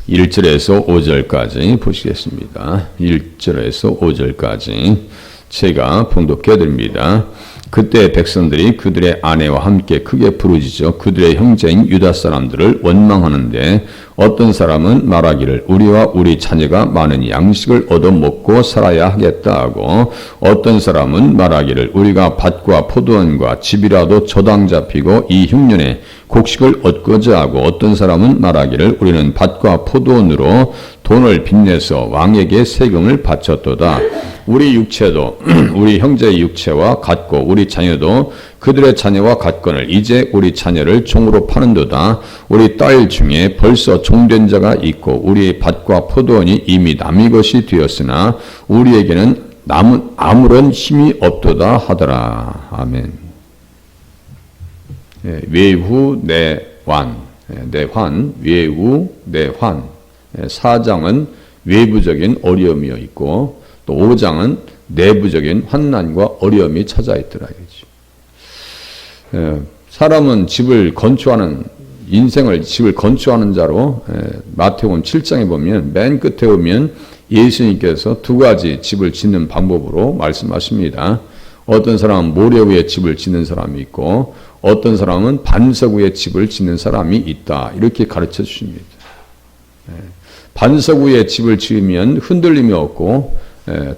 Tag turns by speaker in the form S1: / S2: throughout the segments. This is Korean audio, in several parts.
S1: 1절에서 5절까지 보시겠습니다. 1절에서 5절까지 제가 봉독해 드립니다. 그때 백성들이 그들의 아내와 함께 크게 부르짖어 그들의 형제인 유다 사람들을 원망하는데 어떤 사람은 말하기를 우리와 우리 자녀가 많으니 양식을 얻어 먹고 살아야 하겠다 하고 어떤 사람은 말하기를 우리가 밭과 포도원과 집이라도 저당 잡히고 이 흉년에 곡식을 얻고자 하고 어떤 사람은 말하기를 우리는 밭과 포도원으로 돈을 빚내서 왕에게 세금을 바쳤도다. 우리 육체도 우리 형제의 육체와 같고 우리 자녀도 그들의 자녀와 같거늘 이제 우리 자녀를 종으로 파는도다. 우리 딸 중에 벌써 종된 자가 있고 우리의 밭과 포도원이 이미 남의 것이 되었으나 우리에게는 남은 아무런 힘이 없도다 하더라. 아멘. 외후 내환, 내환, 외후 내환. 4장은 외부적인 어려움이 있고 또 5장은 내부적인 환난과 어려움이 찾아 있더라. 사람은 집을 건축하는 인생을 집을 건축하는 자로 마태복음 7장에 보면 맨 끝에 보면 예수님께서 두 가지 집을 짓는 방법으로 말씀하십니다. 어떤 사람은 모래 위에 집을 짓는 사람이 있고 어떤 사람은 반석 위에 집을 짓는 사람이 있다. 이렇게 가르쳐 주십니다. 반석 위에 집을 지으면 흔들림이 없고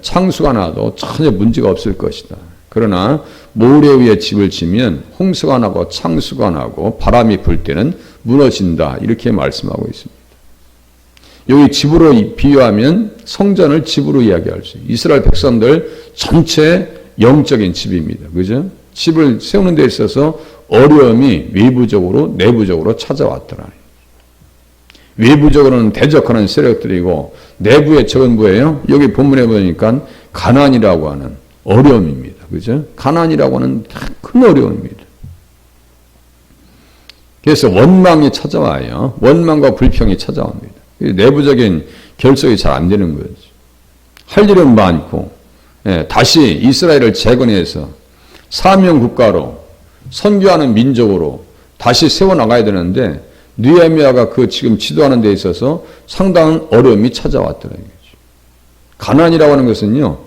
S1: 창수가 나도 전혀 문제가 없을 것이다. 그러나 모래 위에 집을 지면 홍수가 나고 창수가 나고 바람이 불 때는 무너진다. 이렇게 말씀하고 있습니다. 여기 집으로 비유하면 성전을 집으로 이야기할 수 있어요. 이스라엘 백성들 전체 영적인 집입니다. 그죠? 집을 세우는 데 있어서 어려움이 외부적으로 내부적으로 찾아왔더라. 외부적으로는 대적하는 세력들이고 내부의 적은 뭐예요? 여기 본문에 보니까 가난이라고 하는 어려움입니다. 그죠? 가난이라고 하는 큰 어려움입니다. 그래서 원망이 찾아와요. 원망과 불평이 찾아옵니다. 내부적인 결속이 잘 안 되는 거죠. 할 일은 많고 다시 이스라엘을 재건해서 사명국가로 선교하는 민족으로 다시 세워나가야 되는데 느헤미야가 그 지금 지도하는 데 있어서 상당한 어려움이 찾아왔더라고요. 가난이라고 하는 것은요,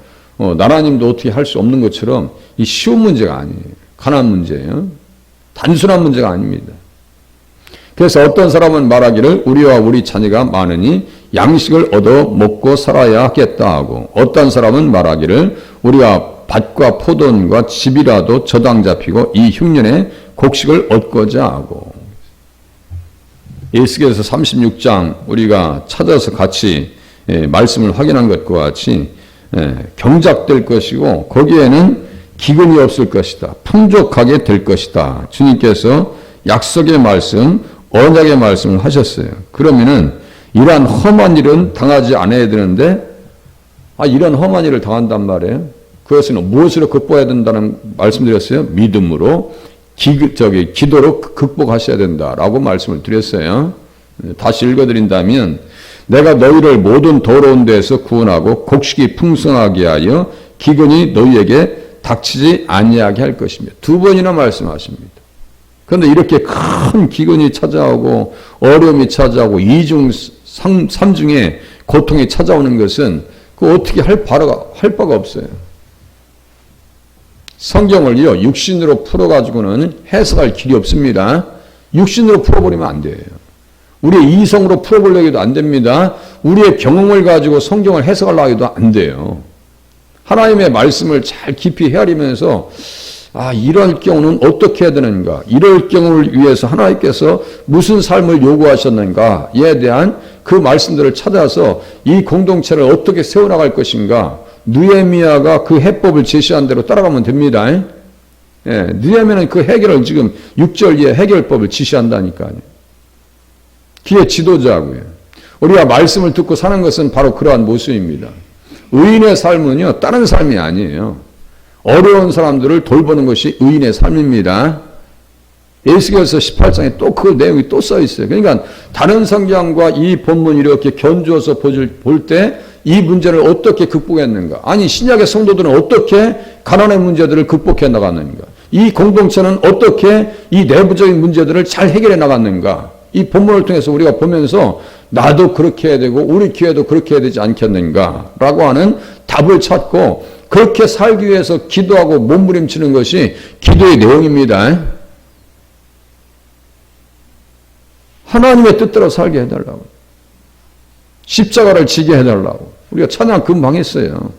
S1: 나라님도 어떻게 할 수 없는 것처럼 이 쉬운 문제가 아니에요. 가난 문제예요. 단순한 문제가 아닙니다. 그래서 어떤 사람은 말하기를 우리와 우리 자녀가 많으니 양식을 얻어 먹고 살아야 하겠다 하고 어떤 사람은 말하기를 우리가 밭과 포도원과 집이라도 저당 잡히고 이 흉년에 곡식을 얻고자 하고 에스겔서 36장 우리가 찾아서 같이 말씀을 확인한 것과 같이 경작될 것이고 거기에는 기근이 없을 것이다. 풍족하게 될 것이다. 주님께서 약속의 말씀, 언약의 말씀을 하셨어요. 그러면은 이러한 험한 일은 당하지 않아야 되는데 이런 험한 일을 당한단 말이에요. 그것은 무엇으로 극복해야 된다는 말씀드렸어요? 믿음으로 기도로 극복하셔야 된다라고 말씀을 드렸어요. 다시 읽어드린다면 내가 너희를 모든 더러운 데에서 구원하고 곡식이 풍성하게 하여 기근이 너희에게 닥치지 아니하게 할 것입니다. 두 번이나 말씀하십니다. 그런데 이렇게 큰 기근이 찾아오고 어려움이 찾아오고 이중 삼중의 고통이 찾아오는 것은 그 어떻게 할 바가 없어요. 성경을요 육신으로 풀어가지고는 해석할 길이 없습니다. 육신으로 풀어버리면 안 돼요. 우리의 이성으로 풀어보려고 해도 안 됩니다. 우리의 경험을 가지고 성경을 해석하려고 해도 안 돼요. 하나님의 말씀을 잘 깊이 헤아리면서 이럴 경우는 어떻게 해야 되는가? 이럴 경우를 위해서 하나님께서 무슨 삶을 요구하셨는가에 대한 그 말씀들을 찾아서 이 공동체를 어떻게 세워나갈 것인가? 느헤미야가 그 해법을 제시한 대로 따라가면 됩니다. 느헤미야는 그 해결을 지금 6절 이에 해결법을 지시한다니까요. 기의 지도자고요. 우리가 말씀을 듣고 사는 것은 바로 그러한 모습입니다. 의인의 삶은요, 다른 삶이 아니에요. 어려운 사람들을 돌보는 것이 의인의 삶입니다. 에스겔서 18장에 또 그 내용이 또 써 있어요. 그러니까 다른 성경과 이 본문이 이렇게 견주어서 볼 때 이 문제를 어떻게 극복했는가? 아니 신약의 성도들은 어떻게 가난의 문제들을 극복해 나갔는가? 이 공동체는 어떻게 이 내부적인 문제들을 잘 해결해 나갔는가? 이 본문을 통해서 우리가 보면서 나도 그렇게 해야 되고 우리 교회도 그렇게 해야 되지 않겠는가라고 하는 답을 찾고 그렇게 살기 위해서 기도하고 몸부림치는 것이 기도의 내용입니다. 하나님의 뜻대로 살게 해달라고. 십자가를 지게 해달라고. 우리가 찬양 금방 했어요.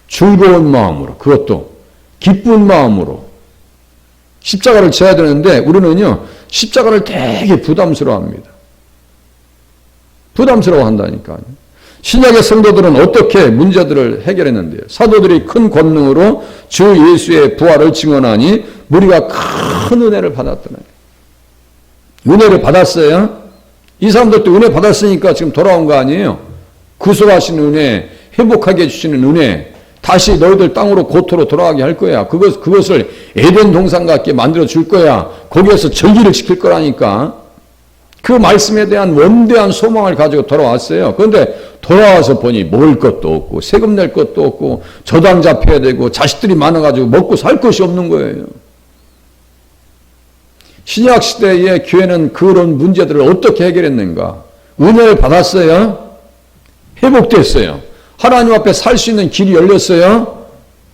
S1: 즐거운 마음으로, 그것도 기쁜 마음으로 십자가를 져야 되는데 우리는요 십자가를 되게 부담스러워합니다. 부담스러워한다니까요. 신약의 성도들은 어떻게 문제들을 해결했는데요. 사도들이 큰 권능으로 주 예수의 부활을 증언하니 무리가 큰 은혜를 받았더라. 은혜를 받았어요. 이 사람들도 은혜 받았으니까 지금 돌아온 거 아니에요. 구속하시는 은혜, 회복하게 해주시는 은혜, 다시 너희들 땅으로 고토로 돌아가게 할 거야. 그것을 에덴 동산 같게 만들어 줄 거야. 거기에서 절기를 지킬 거라니까. 그 말씀에 대한 원대한 소망을 가지고 돌아왔어요. 그런데 돌아와서 보니 먹을 것도 없고 세금 낼 것도 없고 저당 잡혀야 되고 자식들이 많아가지고 먹고 살 것이 없는 거예요. 신약 시대의 교회는 그런 문제들을 어떻게 해결했는가? 은혜를 받았어요. 회복됐어요. 하나님 앞에 살 수 있는 길이 열렸어요.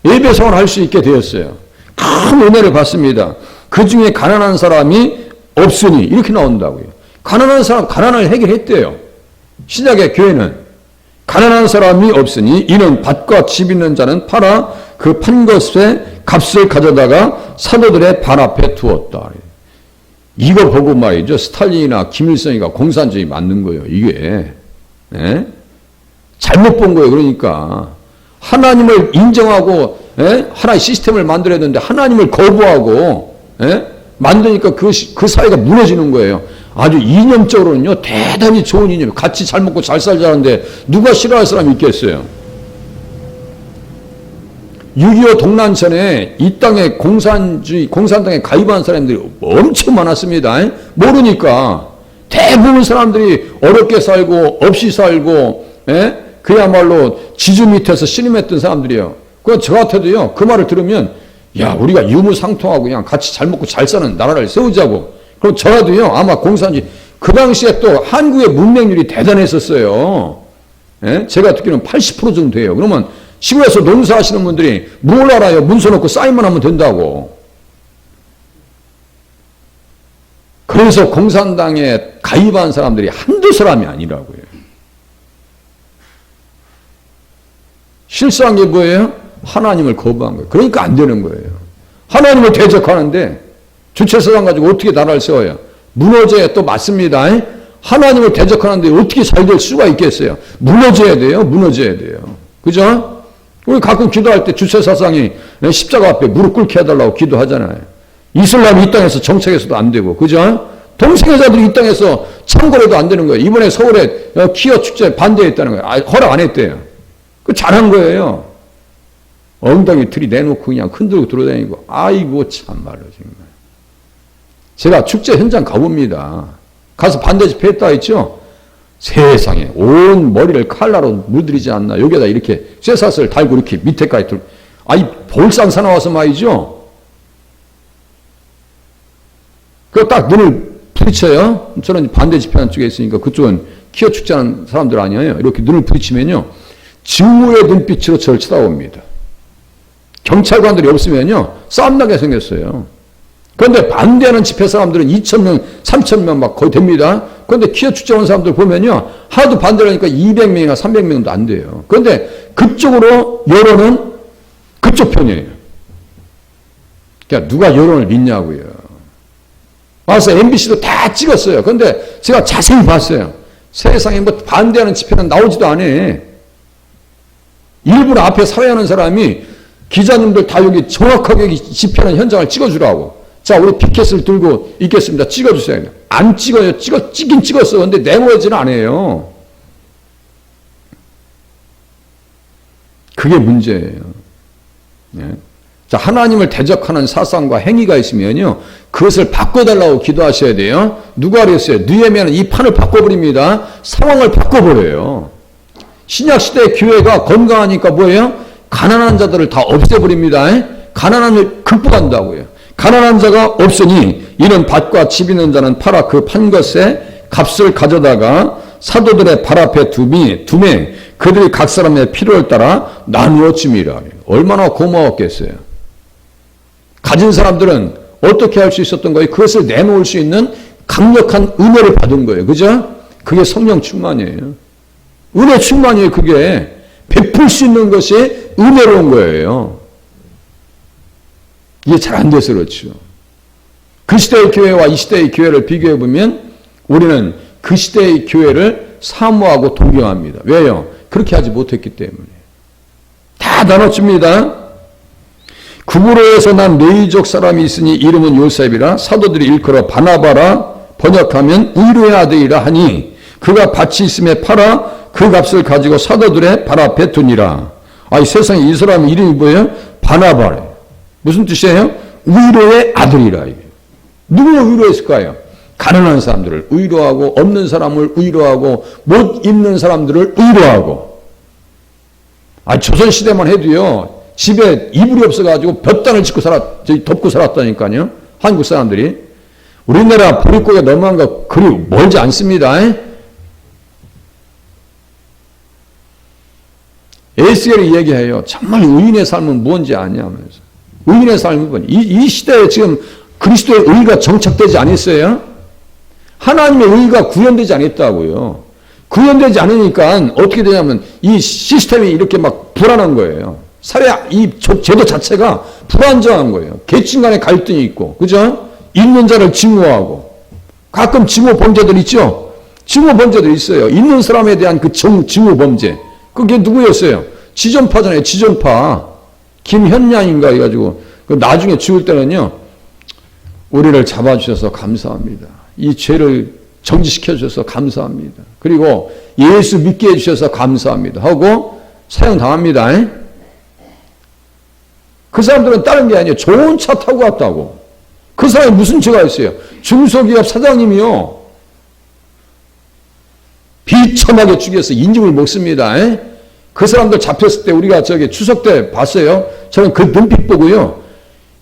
S1: 예배생활을 할 수 있게 되었어요. 큰 은혜를 받습니다. 그 중에 가난한 사람이 없으니 이렇게 나온다고요. 가난한 사람, 가난을 해결했대요. 신약의 교회는 가난한 사람이 없으니 이는 밭과 집 있는 자는 팔아 그 판 것의 값을 가져다가 사도들의 발 앞에 두었다. 이거 보고 말이죠. 스탈린이나 김일성이가 공산주의 만든 거예요. 이게. 예? 잘못 본 거예요. 그러니까 하나님을 인정하고 하나의 시스템을 만들어야 되는데 하나님을 거부하고 만드니까 그 사회가 무너지는 거예요. 아주 이념적으로는요 대단히 좋은 이념, 같이 잘 먹고 잘 살자는데 누가 싫어할 사람이 있겠어요. 6.25 동란 전에 이 땅에 공산당에 가입한 사람들이 엄청 많았습니다. 모르니까 대부분 사람들이 어렵게 살고 없이 살고 그야말로 지주 밑에서 신임했던 사람들이에요. 그 저 같아도요 그 말을 들으면 야 우리가 유무상통하고 그냥 같이 잘 먹고 잘 사는 나라를 세우자고. 그럼 저라도요 아마 공산주의 그 당시에 또 한국의 문맹률이 대단했었어요. 제가 듣기로는 80% 정도 돼요. 그러면 시골에서 농사하시는 분들이 뭘 알아요? 문서 놓고 사인만 하면 된다고. 그래서 공산당에 가입한 사람들이 한두 사람이 아니라고요. 실수한 게 뭐예요? 하나님을 거부한 거예요. 그러니까 안 되는 거예요. 하나님을 대적하는데 주체사상 가지고 어떻게 나라를 세워요? 무너져야 또 맞습니다. 하나님을 대적하는데 어떻게 잘 될 수가 있겠어요? 무너져야 돼요. 무너져야 돼요. 그죠? 우리 가끔 기도할 때 주체사상이 십자가 앞에 무릎 꿇게 해달라고 기도하잖아요. 이슬람이 이 땅에서 정착해서도 안 되고, 그죠? 동성애자들이 이 땅에서 창궐해도 안 되는 거예요. 이번에 서울에 키어 축제 반대했다는 거예요. 허락 안 했대요. 그 잘한 거예요. 엉덩이 들이 내놓고 그냥 흔들고 돌아다니고, 아이고 참말로 정말. 제가 축제 현장 가봅니다. 가서 반대 집회 했다 했죠? 세상에 온 머리를 칼라로 물들이지 않나. 여기에다 이렇게 쇠사슬 달고 이렇게 밑에까지 들고, 아이 볼상사 나와서 말이죠. 그거 딱 눈을 부딪혀요. 저는 반대 집회하는 쪽에 있으니까 그쪽은 키어 축제하는 사람들 아니에요. 이렇게 눈을 부딪히면요 증오의 눈빛으로 저를 쳐다봅니다. 경찰관들이 없으면요 싸움나게 생겼어요. 그런데 반대하는 집회 사람들은 2,000명, 3,000명 막 거의 됩니다. 그런데 키어 축제 온 사람들 보면요 하도 반대를 하니까 200명이나 300명도 안 돼요. 그런데 그쪽으로 여론은 그쪽 편이에요. 그러니까 누가 여론을 믿냐고요. 와서 MBC도 다 찍었어요. 그런데 제가 자세히 봤어요. 세상에 뭐 반대하는 집회는 나오지도 않아. 일부러 앞에 사회하는 사람이 기자님들 다 여기 정확하게 여기 집회하는 현장을 찍어주라고. 자, 우리 피켓을 들고 있겠습니다. 찍어주세요. 안 찍어요. 찍긴 찍었어. 근데 내보내지는 않아요. 그게 문제예요. 네. 자, 하나님을 대적하는 사상과 행위가 있으면요 그것을 바꿔달라고 기도하셔야 돼요. 누가 그랬어요? 느헤미야는 이 판을 바꿔버립니다. 상황을 바꿔버려요. 신약시대 교회가 건강하니까 뭐예요? 가난한 자들을 다 없애버립니다. 가난함을 극복한다고요. 가난한 자가 없으니 이는 밭과 집 있는 자는 팔아 그 판 것에 값을 가져다가 사도들의 발 앞에 두매 그들이 각 사람의 필요를 따라 나누어 줌이라. 얼마나 고마웠겠어요. 가진 사람들은 어떻게 할 수 있었던 거예요? 그것을 내놓을 수 있는 강력한 은혜를 받은 거예요. 그죠? 그게 성령 충만이에요. 은혜 충만이에요. 그게 베풀 수 있는 것이 은혜로운 거예요. 이게 잘 안 돼서 그렇죠. 그 시대의 교회와 이 시대의 교회를 비교해 보면 우리는 그 시대의 교회를 사모하고 동경합니다. 왜요? 그렇게 하지 못했기 때문에. 다 나눠줍니다. 구브로에서 난 레위족 사람이 있으니 이름은 요셉이라 사도들이 일컬어 바나바라 번역하면 의로의 아들이라 하니 그가 밭이 있음에 팔아 그 값을 가지고 사도들의 발 앞에 두니라. 아니 세상에 이 사람 이름이 뭐예요? 바나바래. 무슨 뜻이에요? 의로의 아들이라. 누구를 의로했을까요? 가난한 사람들을 의로하고 없는 사람을 의로하고 못 입는 사람들을 의로하고. 조선시대만 해도요. 집에 이불이 없어가지고 볕단을 덮고 살았다니까요. 한국 사람들이. 우리나라 보릿고개 넘어간 거 그리 멀지 않습니다. 에스겔이 얘기해요. 정말 의인의 삶은 뭔지 아냐면서. 의인의 삶은 뭐냐. 이 시대에 지금 그리스도의 의가 정착되지 않았어요? 하나님의 의가 구현되지 않았다고요. 구현되지 않으니까 어떻게 되냐면 이 시스템이 이렇게 막 불안한 거예요. 사회 이 제도 자체가 불안정한 거예요. 계층 간의 갈등이 있고, 그죠? 있는 자를 증오하고, 가끔 증오 범죄들 있죠? 증오 범죄들 있어요. 있는 사람에 대한 그 증오 범죄. 그게 누구였어요? 지존파잖아요. 지존파. 김현양인가 해가지고, 나중에 죽을 때는요, 우리를 잡아주셔서 감사합니다. 이 죄를 정지시켜 주셔서 감사합니다. 그리고 예수 믿게 해주셔서 감사합니다. 하고 사형당합니다. 그 사람들은 다른 게 아니에요. 좋은 차 타고 왔다고. 그 사람이 무슨 죄가 있어요? 중소기업 사장님이요. 비참하게 죽여서 인증을 먹습니다. 그 사람들 잡혔을 때 우리가 추석 때 봤어요. 저는 그 눈빛 보고요.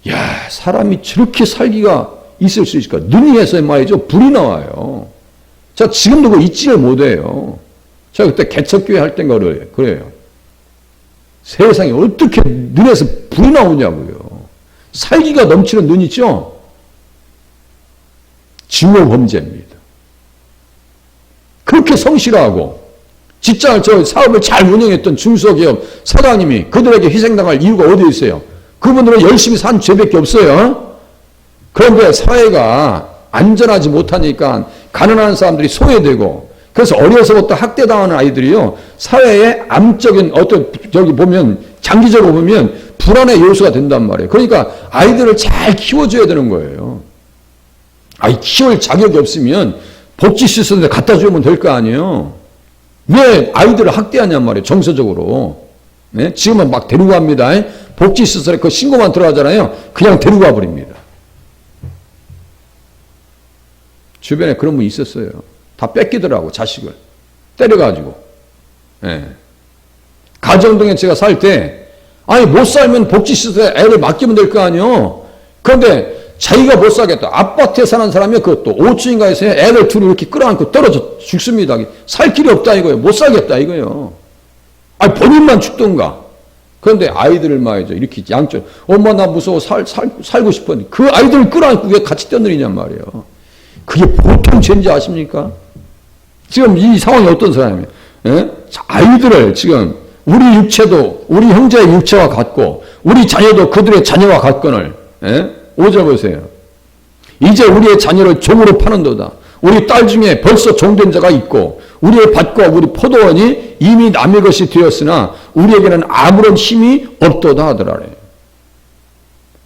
S1: 야, 사람이 저렇게 살기가 있을 수 있을까? 눈이 해서 말이죠. 불이 나와요. 자, 지금도 그거 잊지를 못해요. 제가 그때 개척교회 할 때인가 그래요. 세상에 어떻게 눈에서 불이 나오냐고요. 살기가 넘치는 눈 있죠? 증오 범죄입니다. 그렇게 성실하고 직장을 사업을 잘 운영했던 중소기업 사장님이 그들에게 희생당할 이유가 어디에 있어요? 그분들은 열심히 산 죄밖에 없어요. 그런데 사회가 안전하지 못하니까 가난한 사람들이 소외되고 그래서 어려서부터 학대당하는 아이들이요. 사회의 암적인 보면 장기적으로 보면 불안의 요소가 된단 말이에요. 그러니까 아이들을 잘 키워줘야 되는 거예요. 키울 자격이 없으면 복지시설에 갖다 주면 될 거 아니에요. 왜 아이들을 학대하냔 말이에요. 정서적으로. 네? 지금은 막 데리고 갑니다. 복지시설에 그 신고만 들어가잖아요. 그냥 데리고 가버립니다. 주변에 그런 분이 있었어요. 다 뺏기더라고, 자식을. 때려가지고. 예. 가정동에 제가 살 때, 못 살면 복지시설에 애를 맡기면 될 거 아니에요. 그런데 자기가 못 살겠다. 아파트에 사는 사람이 그것도 5층인가에서 애들 둘이 이렇게 끌어안고 떨어져 죽습니다. 살 길이 없다 이거예요. 못 살겠다 이거예요. 본인만 죽던가. 그런데 아이들을 말이죠. 이렇게 양쪽. 엄마 나 무서워 살고 싶었는데 그 아이들을 끌어안고 왜 같이 뛰어내리냔 말이에요. 그게 보통 죄인지 아십니까? 지금 이 상황이 어떤 사람이에요? 예? 아이들을 지금 우리 육체도 우리 형제의 육체와 같고 우리 자녀도 그들의 자녀와 같거늘 5절 보세요. 이제 우리의 자녀를 종으로 파는도다. 우리 딸 중에 벌써 종된 자가 있고 우리의 밭과 우리 포도원이 이미 남의 것이 되었으나 우리에게는 아무런 힘이 없도다 하더라래.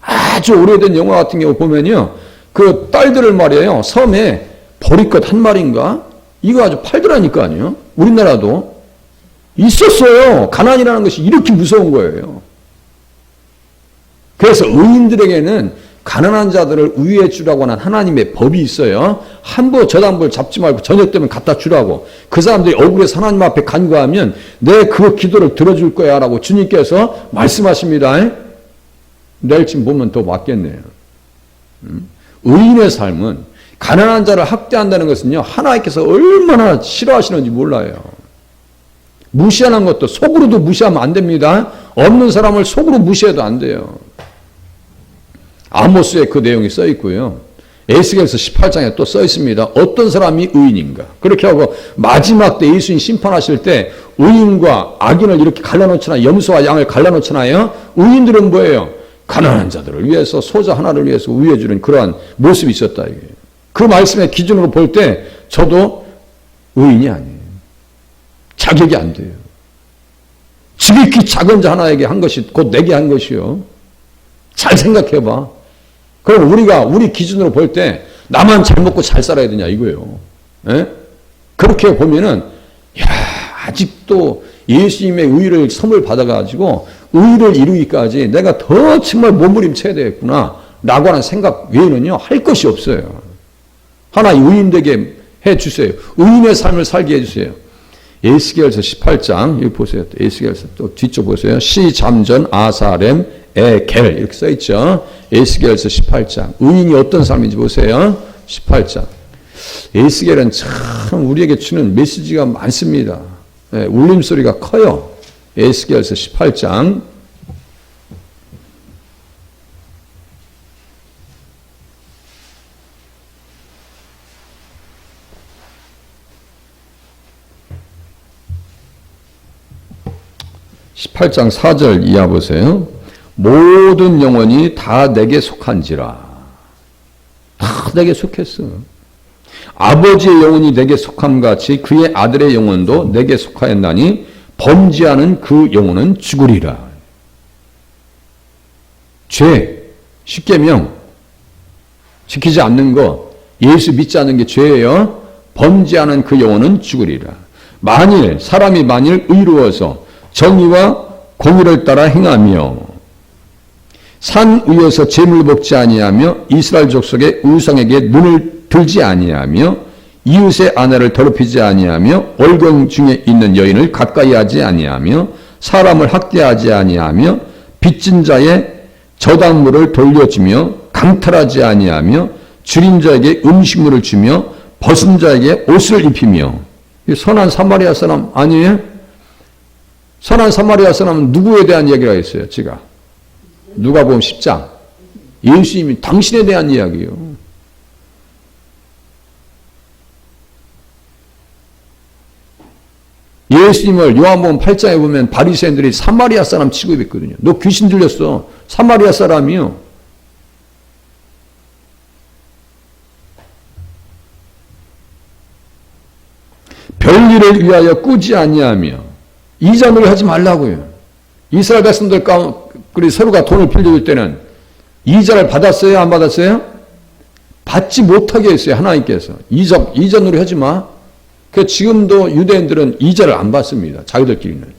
S1: 아주 오래된 영화 같은 경우 보면요. 그 딸들을 말이에요. 섬에 보리꽃 한 마리인가? 이거 아주 팔더라니까요. 우리나라도 있었어요. 가난이라는 것이 이렇게 무서운 거예요. 그래서 의인들에게는 가난한 자들을 우위에 주라고 하는 하나님의 법이 있어요. 한부 저당부를 잡지 말고 저녁 되면 갖다 주라고. 그 사람들이 억울해서 하나님 앞에 간구하면 내 그 기도를 들어줄 거야 라고 주님께서 말씀하십니다. 내일쯤 보면 더 맞겠네요. 의인의 삶은 가난한 자를 학대한다는 것은요, 하나님께서 얼마나 싫어하시는지 몰라요. 무시하는 것도 속으로도 무시하면 안 됩니다. 없는 사람을 속으로 무시해도 안 돼요. 아모스에 그 내용이 써 있고요. 에스겔서 18장에 또 써 있습니다. 어떤 사람이 의인인가. 그렇게 하고 마지막 때 예수님 심판하실 때 의인과 악인을 이렇게 갈라놓잖아요. 염소와 양을 갈라놓잖아요. 의인들은 뭐예요? 가난한 자들을 위해서, 소자 하나를 위해서 위해주는 그러한 모습이 있었다. 이게. 그 말씀의 기준으로 볼 때 저도 의인이 아니에요. 자격이 안 돼요. 지극히 작은 자 하나에게 한 것이 곧 내게 한 것이요. 잘 생각해봐. 그럼 우리 기준으로 볼 때 나만 잘 먹고 잘 살아야 되냐 이거예요. 예? 그렇게 보면은 아직도 예수님의 의를 선물 받아가지고 의를 이루기까지 내가 더 정말 몸부림쳐야 되겠구나 라고 하는 생각 외에는요 할 것이 없어요. 하나 의인 되게 해주세요. 의인의 삶을 살게 해주세요. 에스겔서 18장 여기 보세요. 에스겔서 또 뒤쪽 보세요. 시 잠전 아사렘 에겔 이렇게 써있죠. 에스겔서 18장 의인이 어떤 삶인지 보세요. 18장 에스겔은 참 우리에게 주는 메시지가 많습니다. 네, 울림소리가 커요. 에스겔서 18장 18장 4절 이하 보세요. 모든 영혼이 다 내게 속한지라. 다 내게 속했어. 아버지의 영혼이 내게 속함 같이 그의 아들의 영혼도 내게 속하였나니 범죄하는 그 영혼은 죽으리라. 죄, 십계명 지키지 않는 거, 예수 믿지 않는 게 죄예요. 범죄하는 그 영혼은 죽으리라. 사람이 만일 의로워서 정의와 공의를 따라 행하며 산 위에서 재물 먹지 아니하며 이스라엘 족속의 우상에게 눈을 들지 아니하며 이웃의 아내를 더럽히지 아니하며 월경 중에 있는 여인을 가까이 하지 아니하며 사람을 학대하지 아니하며 빚진 자의 저당물을 돌려주며 강탈하지 아니하며 줄인 자에게 음식물을 주며 벗은 자에게 옷을 입히며. 선한 사마리아 사람 아니에요? 선한 사마리아 사람은 누구에 대한 이야기라 했어요? 제가 누가복음 10장 예수님이 당신에 대한 이야기예요. 예수님을 요한복음 8장에 보면 바리새인들이 사마리아 사람 취급했거든요. 너 귀신 들렸어. 사마리아 사람이요. 별일을 위하여 꾸지 아니하며 이자놀이 하지 말라고요. 이스라엘 백성들 가운데 서로가 돈을 빌려줄 때는 이자를 받았어요? 안 받았어요? 받지 못하게 했어요. 하나님께서. 이자놀이 하지 마. 그 지금도 유대인들은 이자를 안 받습니다. 자기들끼리는.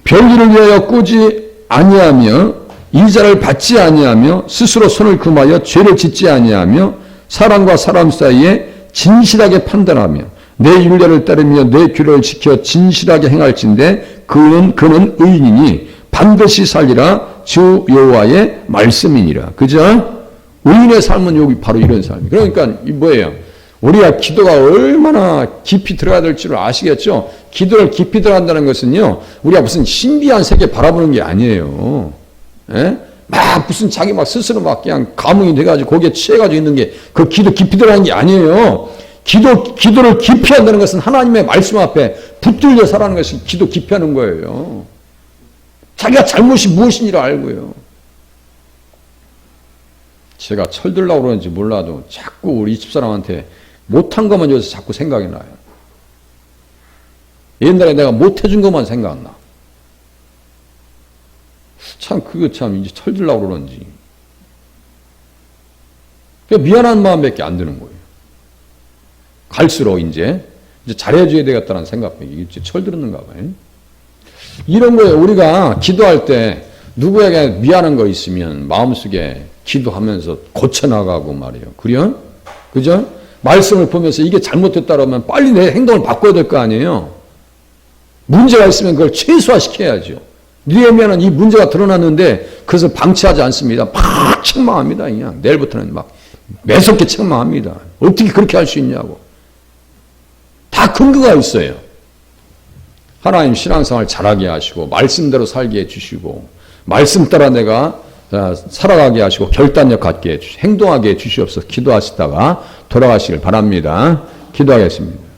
S1: 별일을 위하여 꾸지 아니하며 이자를 받지 아니하며 스스로 손을 금하여 죄를 짓지 아니하며 사람과 사람 사이에 진실하게 판단하며 내 율례를 따르며 내 규례를 지켜 진실하게 행할진대 그는 의인이니 반드시 살리라 주 여호와의 말씀이니라. 그죠? 의인의 삶은 여기 바로 이런 삶이에요. 그러니까 뭐예요? 우리가 기도가 얼마나 깊이 들어가야 될 줄 아시겠죠? 기도를 깊이 들어간다는 것은요, 우리가 무슨 신비한 세계 바라보는 게 아니에요. 예? 막 무슨 자기 막 스스로 막 그냥 감흥이 돼가지고 거기에 취해가지고 있는 게 그 기도 깊이 들어가는 게 아니에요. 기도를 깊이 한다는 것은 하나님의 말씀 앞에 붙들려 살아가는 것이 기도 깊이 하는 거예요. 자기가 잘못이 무엇인지를 알고요. 제가 철들려고 그러는지 몰라도 자꾸 우리 집사람한테 못한 것만 여기서 자꾸 생각이 나요. 옛날에 내가 못해준 것만 생각나. 참 그거 참 이제 철들려고 그러는지. 미안한 마음밖에 안 드는 거예요. 갈수록 이제 잘해줘야 되겠다는 생각이 이제 철들었는가 봐요. 이런 거에 우리가 기도할 때 누구에게 미안한 거 있으면 마음속에 기도하면서 고쳐나가고 말이에요. 그래요? 그죠? 말씀을 보면서 이게 잘못됐다라면 빨리 내 행동을 바꿔야 될 거 아니에요. 문제가 있으면 그걸 최소화시켜야죠. 느헤미야는 이 문제가 드러났는데 그것을 방치하지 않습니다. 막 책망합니다. 그냥 내일부터는 막 매섭게 책망합니다. 어떻게 그렇게 할 수 있냐고. 다 근거가 있어요. 하나님 신앙생활 잘하게 하시고 말씀대로 살게 해주시고 말씀 따라 내가 살아가게 하시고 결단력 갖게 해주시고 행동하게 해주시옵소서 기도하시다가 돌아가시길 바랍니다. 기도하겠습니다.